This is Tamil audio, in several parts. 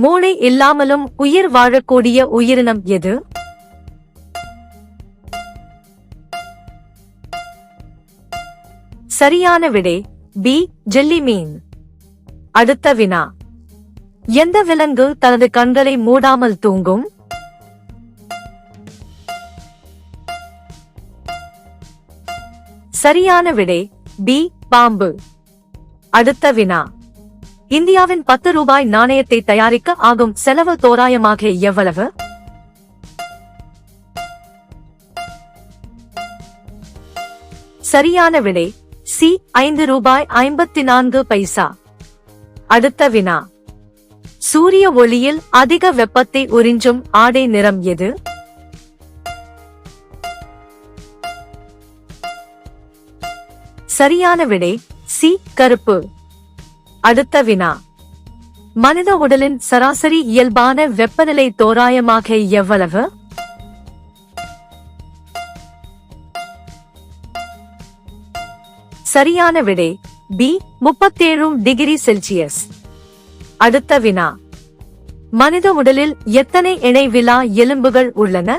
மூளை இல்லாமலும் உயிர் வாழக்கூடிய உயிரினம் எது? சரியான விடை பி. ஜெல்லி மீன். அடுத்த வினா. எந்த விலங்கு தனது கண்களை மூடாமல் தூங்கும்? சரியான விடை பி. பாம்பு. அடுத்த வினா. இந்தியாவின் 10 ரூபாய் நாணயத்தை தயாரிக்க ஆகும் செலவு தோராயமாக எவ்வளவு? சரியான விடை சி. 5 ரூபாய் 54 பைசா. அடுத்த வினா. சூரிய ஒளியில் அதிக வெப்பத்தை உறிஞ்சும் ஆடை நிறம் எது? சரியான விடை சி. கருப்பு. அடுத்த வினா. மனித உடலின் சராசரி இயல்பான வெப்பநிலை தோராயமாக எவ்வளவு? சரியான விடை பி. 37 degree Celsius. அடுத்த வினா. மனித உடலில் எத்தனை இணைவிலா எலும்புகள் உள்ளன?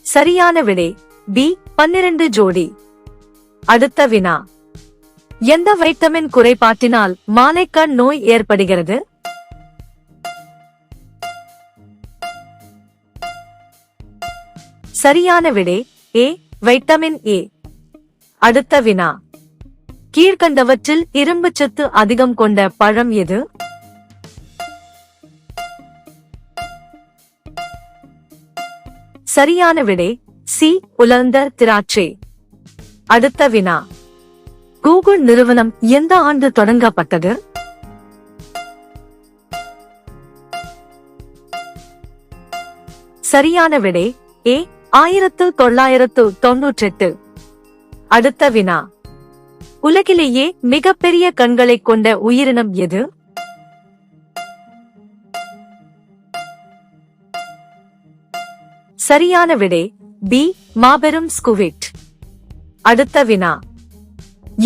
சரியான விடை பி. 12 ஜோடி. அடுத்த வினா. எந்த வைட்டமின் குறைபாட்டினால் மாலைக்கண் நோய் ஏற்படுகிறது? சரியான விடை ஏ. Vitamin A. அடுத்த வினா. கீழ்கண்டவற்றில் இரும்புச்சத்து அதிகம் கொண்ட பழம் எது? சரியான விடை சி. உலர்ந்த திராட்சை. அடுத்த வினா. கூகுள் நிறுவனம் எந்த ஆண்டு தொடங்கப்பட்டது? சரியான விடை ஏ. 1998. அடுத்த வினா. உலகிலேயே மிகப்பெரிய கண்களை கொண்ட உயிரினம் எது? சரியான விடை பி. மாபெரும் ஸ்குவிட். அடுத்த வினா.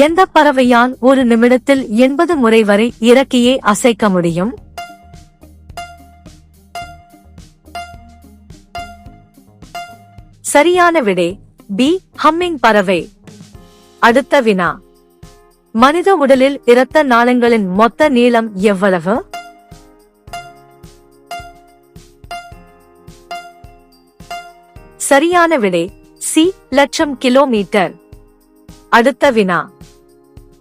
எந்த பறவையால் ஒரு நிமிடத்தில் 80 முறை வரை இறக்கையை அசைக்க முடியும்? சரியான விடை பி. ஹம்மிங் பறவை. அடுத்த வினா. மனித உடலில் இரத்த நாளங்களின் மொத்த நீளம் எவ்வளவு? சரியான விடை சி. லட்சம் கிலோமீட்டர். அடுத்த வினா.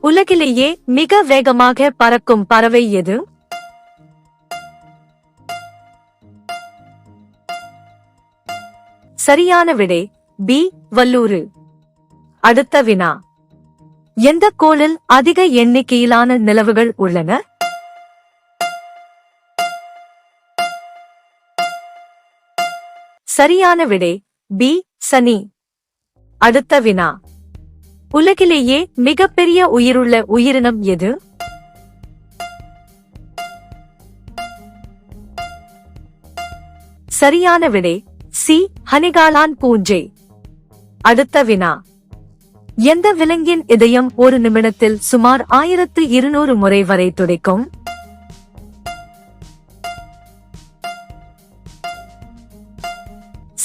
உலகிலேயே மிக வேகமாக பறக்கும் பறவை எது? சரியான விடை பி. வல்லூறு. அடுத்த வினா. எந்த கோளில் அதிக எண்ணிக்கையிலான நிலவுகள் உள்ளன? சரியான விடை பி. சனி. அடுத்த வினா. உலகிலேயே மிகப்பெரிய உயிருள்ள உயிரினம் எது? சரியான விடை சி. ஹனிகாலான் பூஞ்சை. அடுத்த வினா. எந்த விலங்கின் இதயம் ஒரு நிமிடத்தில் சுமார் 1200 முறை வரை துடிக்கும்?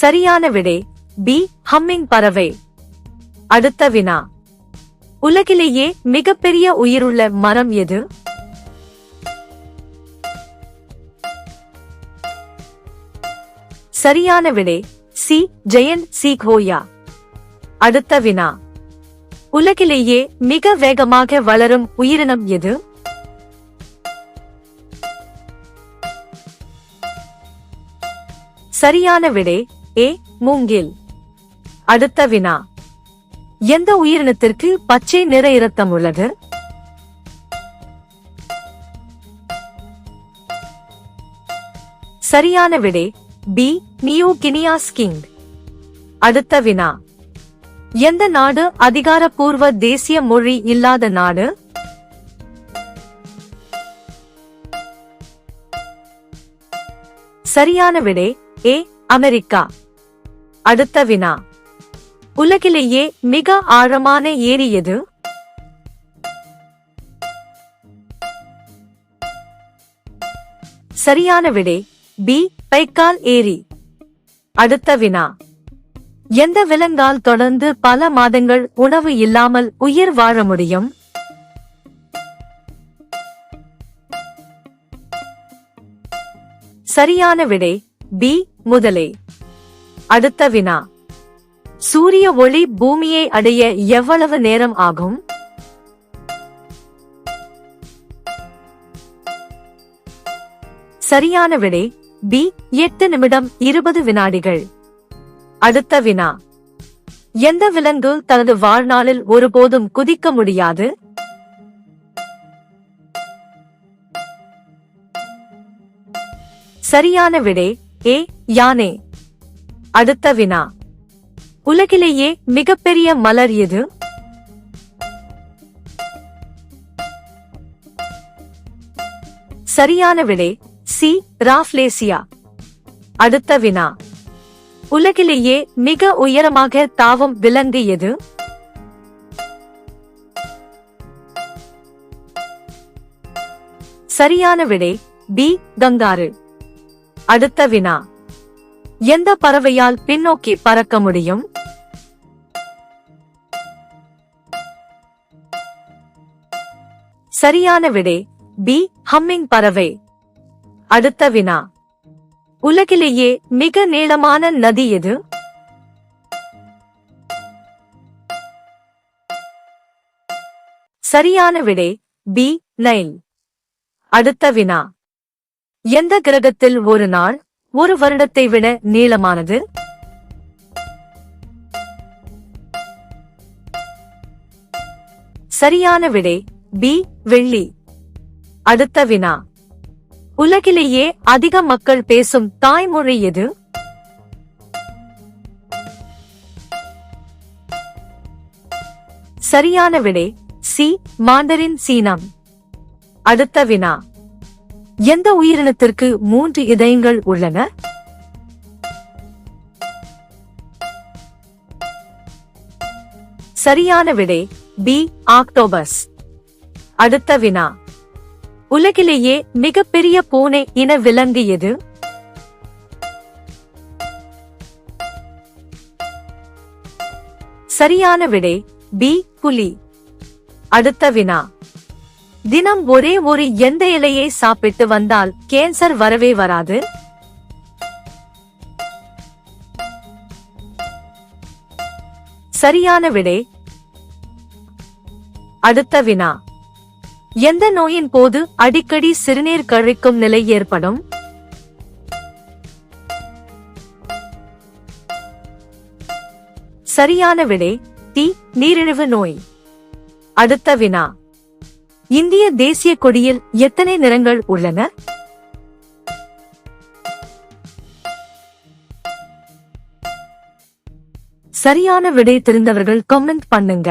சரியான விடை பி. ஹம்மிங் பறவை. அடுத்த வினா. உலகிலேயே மிகப்பெரிய உயிருள்ள மரம் எது? சரியான விடை சி. Giant Sequoia. அடுத்த வினா. உலகிலேயே மிக வேகமாக வளரும் உயிரினம் எது? சரியான விடை ஏ. மூங்கில். அடுத்த வினா. எந்த உயிரினத்திற்கு பச்சை நிற இரத்தம் உள்ளது? சரியான விடை பி. New Guinea ஸ்கிங். அடுத்த வினா. எந்த நாடு அதிகாரப்பூர்வ தேசிய மொழி இல்லாத நாடு? சரியான விடை ஏ. அமெரிக்கா. அடுத்த வினா. உலகிலேயே மிக ஆழமான ஏரி எது? சரியான விடை பி பைக்கால் ஏரி. அடுத்த வினா. எந்த விலங்கால் தொடர்ந்து பல மாதங்கள் உணவு இல்லாமல் உயிர் வாழ முடியும்? சரியான விடை பி முதலை. அடுத்த வினா. சூரிய ஒளி பூமியை அடைய எவ்வளவு நேரம் ஆகும்? சரியான விடை பி 8 நிமிடம் 20 வினாடிகள். அடுத்த வினா. எந்த விலங்கு தனது வாழ்நாளில் ஒருபோதும் குதிக்க முடியாது? சரியான விடை ஏ யானை. அடுத்த வினா. உலகிலேயே மிகப்பெரிய மலர் எது? சரியான விடை சி ராஃப்லேசியா. அடுத்த வினா. உலகிலேயே மிக உயரமாக தாவும் விலங்கு எது? சரியான விடை பி கங்காரு. அடுத்த வினா. எந்த பறவையால் பின்னோக்கி பறக்க முடியும்? சரியான விடை பி ஹம்மிங் பறவை. அடுத்த வினா. உலகிலேயே மிக நீளமான நதி எது? சரியான விடை பி நைல். அடுத்த வினா. எந்த கிரகத்தில் ஒரு நாள் ஒரு வருடத்தை விட நீளமானது? சரியான விடை பி வெள்ளி. அடுத்த வினா. உலகிலேயே அதிக மக்கள் பேசும் தாய்மொழி எது? சரியான விடை சி மாண்டரின் சீனம். அடுத்த வினா. எந்த உயிரினத்திற்கு 3 இதயங்கள் உள்ளன? சரியான விடை பி ஆக்டோபஸ். அடுத்த வினா. உலகிலேயே மிகப்பெரிய பூனை இன விலங்கு எது? சரியான விடை பி புலி. அடுத்த வினா. தினம் ஒரே ஒரு எந்த இலையை சாப்பிட்டு வந்தால் கேன்சர் வரவே வராது? சரியான விடை. அடுத்த வினா. எந்த நோயின் போது அடிக்கடி சிறுநீர் கழிக்கும் நிலை ஏற்படும்? சரியான விடை டி நீரிழிவு நோய். அடுத்த வினா. இந்திய தேசிய கொடியில் எத்தனை நிறங்கள் உள்ளன? சரியான விடை தெரிந்தவர்கள் கமெண்ட் பண்ணுங்க.